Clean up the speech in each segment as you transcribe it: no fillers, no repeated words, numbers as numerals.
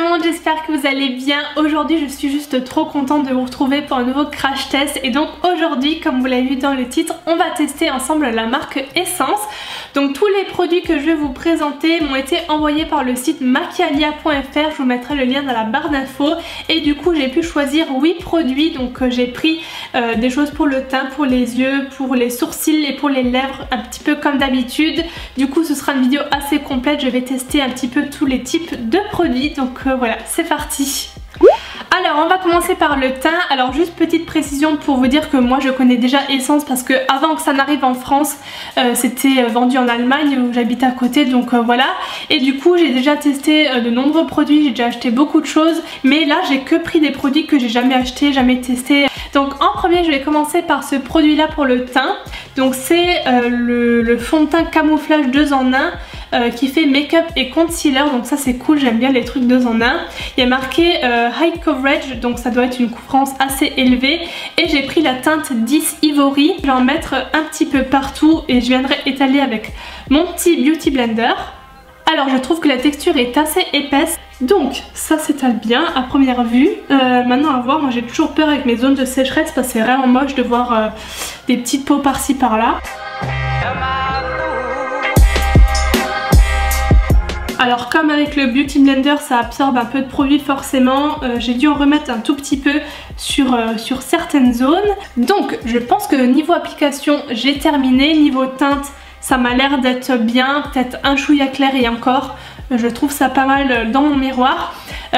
monde, j'espère que vous allez bien. Aujourd'hui je suis juste trop contente de vous retrouver pour un nouveau crash test. Et donc aujourd'hui, comme vous l'avez vu dans le titre, on va tester ensemble la marque Essence. Donc tous les produits que je vais vous présenter m'ont été envoyés par le site maquialia.fr. Je vous mettrai le lien dans la barre d'infos. Et du coup j'ai pu choisir 8 produits. Donc j'ai pris des choses pour le teint, pour les yeux, pour les sourcils et pour les lèvres, un petit peu comme d'habitude. Du coup ce sera une vidéo assez complète. Je vais tester un petit peu tous les types de produits. Donc voilà, c'est parti. Alors on va commencer par le teint. Alors juste petite précision pour vous dire que moi je connais déjà Essence parce que avant que ça n'arrive en France c'était vendu en Allemagne où j'habite à côté, donc voilà. Et du coup j'ai déjà testé de nombreux produits, j'ai déjà acheté beaucoup de choses, mais là j'ai que pris des produits que j'ai jamais acheté, jamais testé. Donc en premier je vais commencer par ce produit là pour le teint. Donc c'est le fond de teint camouflage 2 en 1 qui fait make-up et concealer, donc ça c'est cool, j'aime bien les trucs 2 en 1. Il y a marqué high coverage, donc ça doit être une couvrance assez élevée. Et j'ai pris la teinte 10 Ivory, je vais en mettre un petit peu partout et je viendrai étaler avec mon petit beauty blender. Alors je trouve que la texture est assez épaisse, donc ça s'étale bien à première vue. Maintenant à voir, moi j'ai toujours peur avec mes zones de sécheresse parce que c'est vraiment moche de voir des petites peaux par-ci par-là. Alors comme avec le Beauty Blender ça absorbe un peu de produit forcément, j'ai dû en remettre un tout petit peu sur certaines zones. Donc je pense que niveau application j'ai terminé. Niveau teinte ça m'a l'air d'être bien, peut-être un chouïa clair et encore. Je trouve ça pas mal dans mon miroir.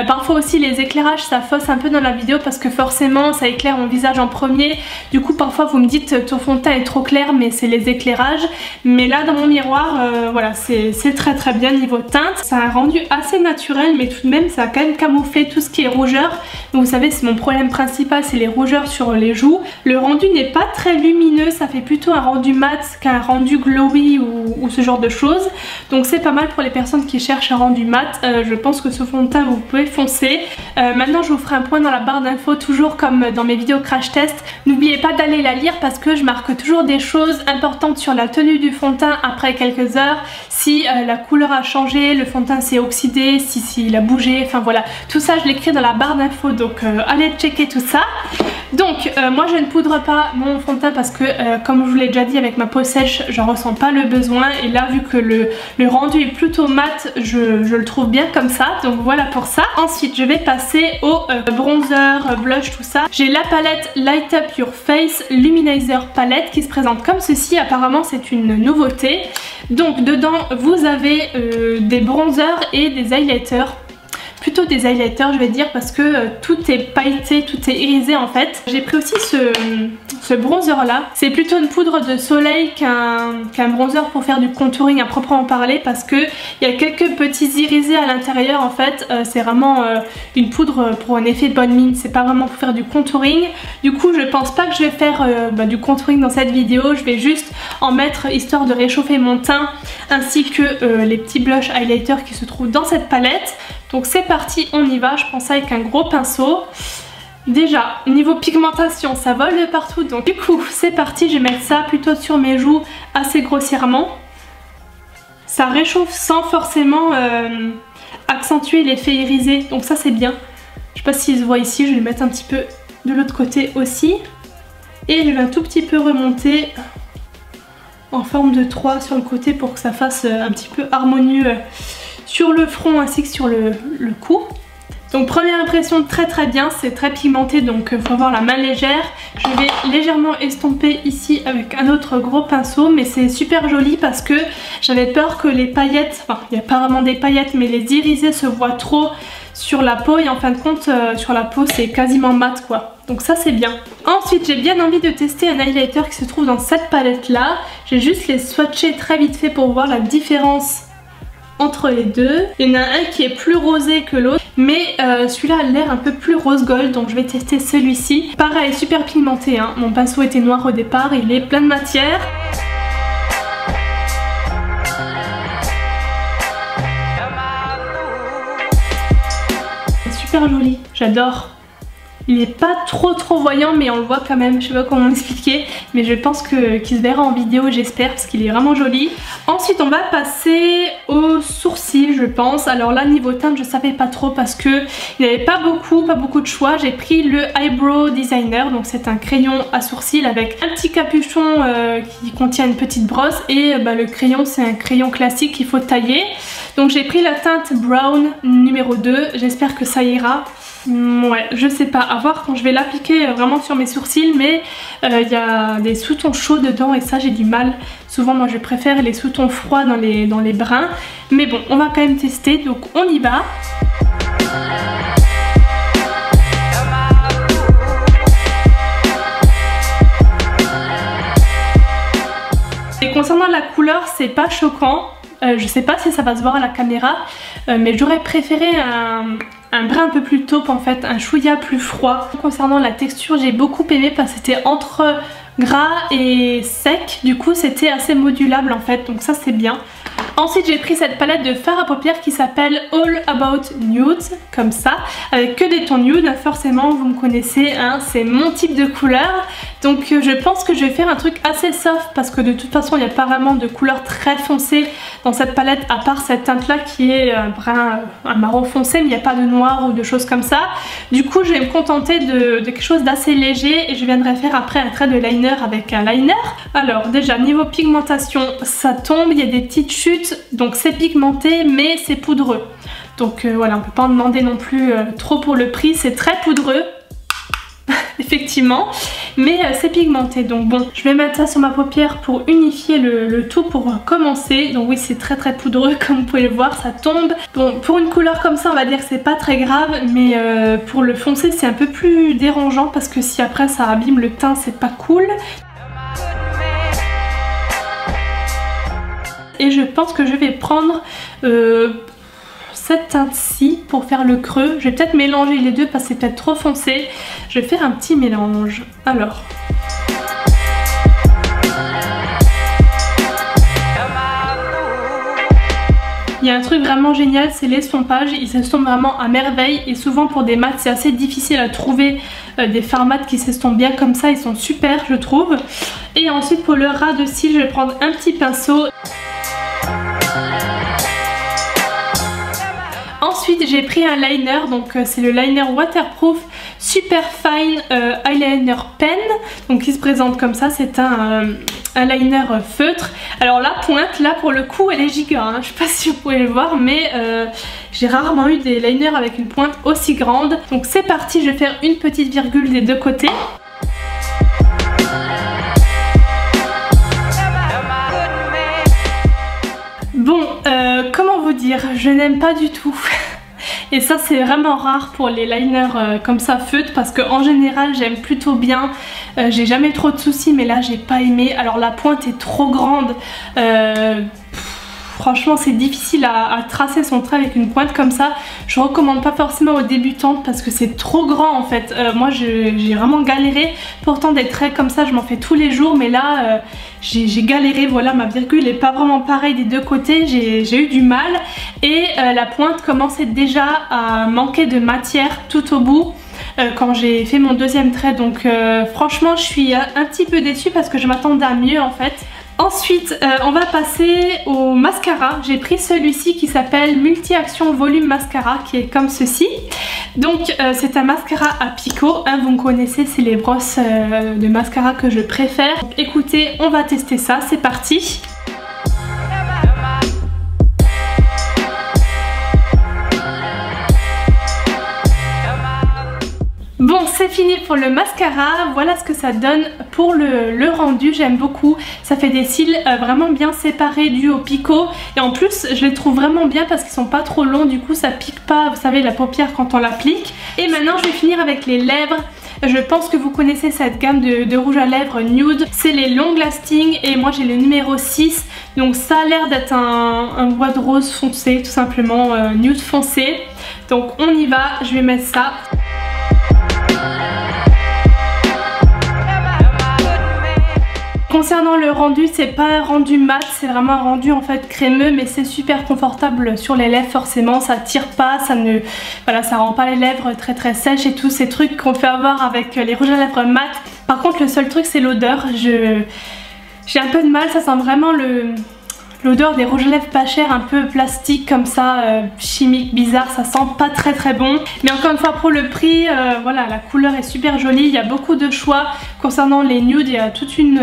Parfois aussi les éclairages ça fausse un peu dans la vidéo parce que forcément ça éclaire mon visage en premier. Du coup parfois vous me dites ton fond de teint est trop clair, mais c'est les éclairages. Mais là dans mon miroir voilà, c'est très bien niveau teinte. Ça a un rendu assez naturel, mais tout de même ça a quand même camouflé tout ce qui est rougeur. Donc vous savez c'est mon problème principal, c'est les rougeurs sur les joues. Le rendu n'est pas très lumineux, ça fait plutôt un rendu mat qu'un rendu glowy ou ce genre de choses. Donc c'est pas mal pour les personnes qui cherchent un rendu mat. Je pense que ce fond de teint vous pouvez foncer. Maintenant je vous ferai un point dans la barre d'infos, toujours comme dans mes vidéos crash test. N'oubliez pas d'aller la lire parce que je marque toujours des choses importantes sur la tenue du fond de teint après quelques heures. Si la couleur a changé, le fond de teint s'est oxydé, si il a bougé, enfin voilà. Tout ça je l'écris dans la barre d'infos, donc allez checker tout ça. Donc moi je ne poudre pas mon fond de teint parce que comme je vous l'ai déjà dit, avec ma peau sèche j'en ressens pas le besoin. Et là vu que le rendu est plutôt mat, je le trouve bien comme ça, donc voilà pour ça. Ensuite je vais passer au bronzer, blush, tout ça. J'ai la palette Light Up Your Face Luminizer palette qui se présente comme ceci. Apparemment c'est une nouveauté. Donc dedans vous avez des bronzers et des highlighters. Plutôt des highlighters je vais dire parce que tout est pailleté, tout est irisé en fait. J'ai pris aussi ce bronzer là. C'est plutôt une poudre de soleil qu'un bronzer pour faire du contouring à proprement parler, parce que il y a quelques petits irisés à l'intérieur en fait. C'est vraiment une poudre pour un effet bonne mine, c'est pas vraiment pour faire du contouring. Du coup je pense pas que je vais faire du contouring dans cette vidéo. Je vais juste en mettre histoire de réchauffer mon teint, ainsi que les petits blush highlighters qui se trouvent dans cette palette. Donc c'est parti, on y va, je pense avec un gros pinceau. Déjà, niveau pigmentation, ça vole de partout, donc du coup c'est parti, je vais mettre ça plutôt sur mes joues assez grossièrement. Ça réchauffe sans forcément accentuer l'effet irisé, donc ça c'est bien. Je sais pas s'il se voit ici, je vais le mettre un petit peu de l'autre côté aussi. Et je vais un tout petit peu remonter en forme de 3 sur le côté pour que ça fasse un petit peu harmonieux sur le front ainsi que sur le cou. Donc première impression très bien, c'est très pigmenté, donc il faut avoir la main légère. Je vais légèrement estomper ici avec un autre gros pinceau, mais c'est super joli parce que j'avais peur que les paillettes, enfin il n'y a pas vraiment des paillettes, mais les irisés se voient trop sur la peau, et en fin de compte sur la peau c'est quasiment mat quoi. Donc ça c'est bien. Ensuite j'ai bien envie de tester un highlighter qui se trouve dans cette palette là. J'ai juste les swatcher très vite fait pour voir la différence entre les deux. Il y en a un qui est plus rosé que l'autre, mais celui-là a l'air un peu plus rose gold, donc je vais tester celui-ci. Pareil, super pigmenté, hein. Mon pinceau était noir au départ, il est plein de matière. C'est super joli, j'adore. Il est pas trop voyant mais on le voit quand même, je sais pas comment l'expliquer, mais je pense qu'il se verra en vidéo, j'espère, parce qu'il est vraiment joli. Ensuite on va passer aux sourcils je pense. Alors là niveau teinte je savais pas trop parce que il n'y avait pas beaucoup de choix. J'ai pris le Eyebrow Designer, donc c'est un crayon à sourcils avec un petit capuchon qui contient une petite brosse et le crayon c'est un crayon classique qu'il faut tailler. Donc j'ai pris la teinte Brown numéro 2, j'espère que ça ira. Ouais, je sais pas, à voir quand je vais l'appliquer vraiment sur mes sourcils, mais il y a des sous-tons chauds dedans et ça j'ai du mal. Souvent moi je préfère les sous-tons froids dans les bruns, mais bon on va quand même tester, donc on y va. Et concernant la couleur c'est pas choquant. Je sais pas si ça va se voir à la caméra, mais j'aurais préféré un brin un peu plus taupe en fait, un chouïa plus froid. Concernant la texture j'ai beaucoup aimé parce que c'était entre gras et sec, du coup c'était assez modulable en fait, donc ça c'est bien. Ensuite j'ai pris cette palette de fard à paupières qui s'appelle All About Nude, comme ça, avec que des tons nude, forcément vous me connaissez, hein, c'est mon type de couleur. Donc je pense que je vais faire un truc assez soft parce que de toute façon il n'y a pas vraiment de couleur très foncée dans cette palette à part cette teinte là qui est un marron foncé, mais il n'y a pas de noir ou de choses comme ça. Du coup je vais me contenter de quelque chose d'assez léger et je viendrai faire après un trait de liner avec un liner. Alors déjà niveau pigmentation ça tombe, il y a des petites chutes, donc c'est pigmenté mais c'est poudreux. Donc voilà, on peut pas en demander non plus trop pour le prix, c'est très poudreux. Effectivement, mais c'est pigmenté, donc bon je vais mettre ça sur ma paupière pour unifier le tout pour commencer. Donc oui c'est très poudreux comme vous pouvez le voir, ça tombe. Bon pour une couleur comme ça on va dire que c'est pas très grave, mais pour le foncé c'est un peu plus dérangeant parce que si après ça abîme le teint c'est pas cool. Et je pense que je vais prendre cette teinte-ci pour faire le creux. Je vais peut-être mélanger les deux parce que c'est peut-être trop foncé. Je vais faire un petit mélange. Alors. Il y a un truc vraiment génial, c'est l'estompage. Il s'estompe vraiment à merveille et souvent pour des mats c'est assez difficile à trouver des fards mat qui s'estompent bien comme ça. Ils sont super je trouve. Et ensuite pour le ras de cils je vais prendre un petit pinceau. Ensuite j'ai pris un liner, donc c'est le liner waterproof Super Fine Eyeliner Pen, donc il se présente comme ça, c'est un liner feutre. Alors la pointe là pour le coup elle est giga, hein. Je sais pas si vous pouvez le voir mais j'ai rarement eu des liners avec une pointe aussi grande. Donc c'est parti, je vais faire une petite virgule des deux côtés. Bon, comment vous dire, je n'aime pas du tout. Et ça c'est vraiment rare pour les liners comme ça feutres parce que en général j'aime plutôt bien, j'ai jamais trop de soucis mais là j'ai pas aimé. Alors la pointe est trop grande, franchement c'est difficile à tracer son trait avec une pointe comme ça. Je recommande pas forcément aux débutantes parce que c'est trop grand en fait. Moi j'ai vraiment galéré, pourtant des traits comme ça je m'en fais tous les jours mais là j'ai galéré. Voilà, ma virgule est pas vraiment pareille des deux côtés, j'ai eu du mal et la pointe commençait déjà à manquer de matière tout au bout quand j'ai fait mon deuxième trait. Donc franchement je suis un petit peu déçue parce que je m'attendais à mieux en fait. Ensuite on va passer au mascara. J'ai pris celui-ci qui s'appelle Multi Action Volume Mascara qui est comme ceci. Donc c'est un mascara à picot, hein, vous me connaissez, c'est les brosses de mascara que je préfère. Donc, écoutez, on va tester ça, c'est parti. Bon c'est fini pour le mascara, voilà ce que ça donne pour le rendu, j'aime beaucoup. Ça fait des cils vraiment bien séparés dus au picot et en plus je les trouve vraiment bien parce qu'ils sont pas trop longs, du coup ça pique pas, vous savez, la paupière quand on l'applique. Et maintenant je vais finir avec les lèvres. Je pense que vous connaissez cette gamme de rouge à lèvres nude, c'est les long lasting et moi j'ai le numéro 6. Donc ça a l'air d'être un bois de rose foncé, tout simplement nude foncé. Donc on y va, je vais mettre ça. Concernant le rendu, c'est pas un rendu mat, c'est vraiment un rendu en fait crémeux, mais c'est super confortable sur les lèvres forcément, ça tire pas, ça rend pas les lèvres très sèches et tous ces trucs qu'on peut avoir avec les rouges à lèvres mat. Par contre le seul truc c'est l'odeur, j'ai un peu de mal, ça sent vraiment l'odeur des rouges à lèvres pas chers, un peu plastique comme ça, chimique, bizarre, ça sent pas très bon. Mais encore une fois pour le prix, voilà, la couleur est super jolie, il y a beaucoup de choix concernant les nudes, il y a toute une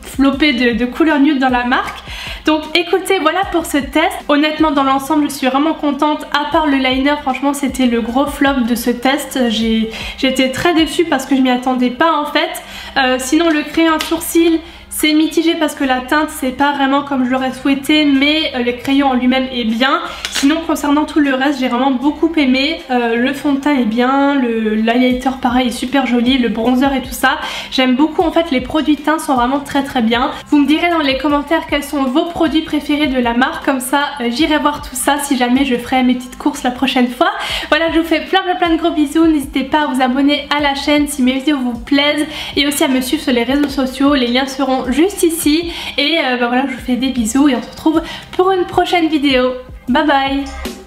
flopée de couleurs nudes dans la marque. Donc écoutez, voilà pour ce test. Honnêtement dans l'ensemble je suis vraiment contente, à part le liner, franchement c'était le gros flop de ce test. J'ai été très déçue parce que je m'y attendais pas en fait. Sinon le crayon à sourcils, c'est mitigé parce que la teinte c'est pas vraiment comme je l'aurais souhaité, mais le crayon en lui-même est bien. Sinon concernant tout le reste j'ai vraiment beaucoup aimé. Le fond de teint est bien, l'highlighter pareil est super joli, le bronzer et tout ça. J'aime beaucoup en fait, les produits de teint sont vraiment très bien. Vous me direz dans les commentaires quels sont vos produits préférés de la marque, comme ça j'irai voir tout ça si jamais je ferai mes petites courses la prochaine fois. Voilà, je vous fais plein de gros bisous, n'hésitez pas à vous abonner à la chaîne si mes vidéos vous plaisent et aussi à me suivre sur les réseaux sociaux, les liens seront juste ici et voilà, je vous fais des bisous et on se retrouve pour une prochaine vidéo. Bye bye.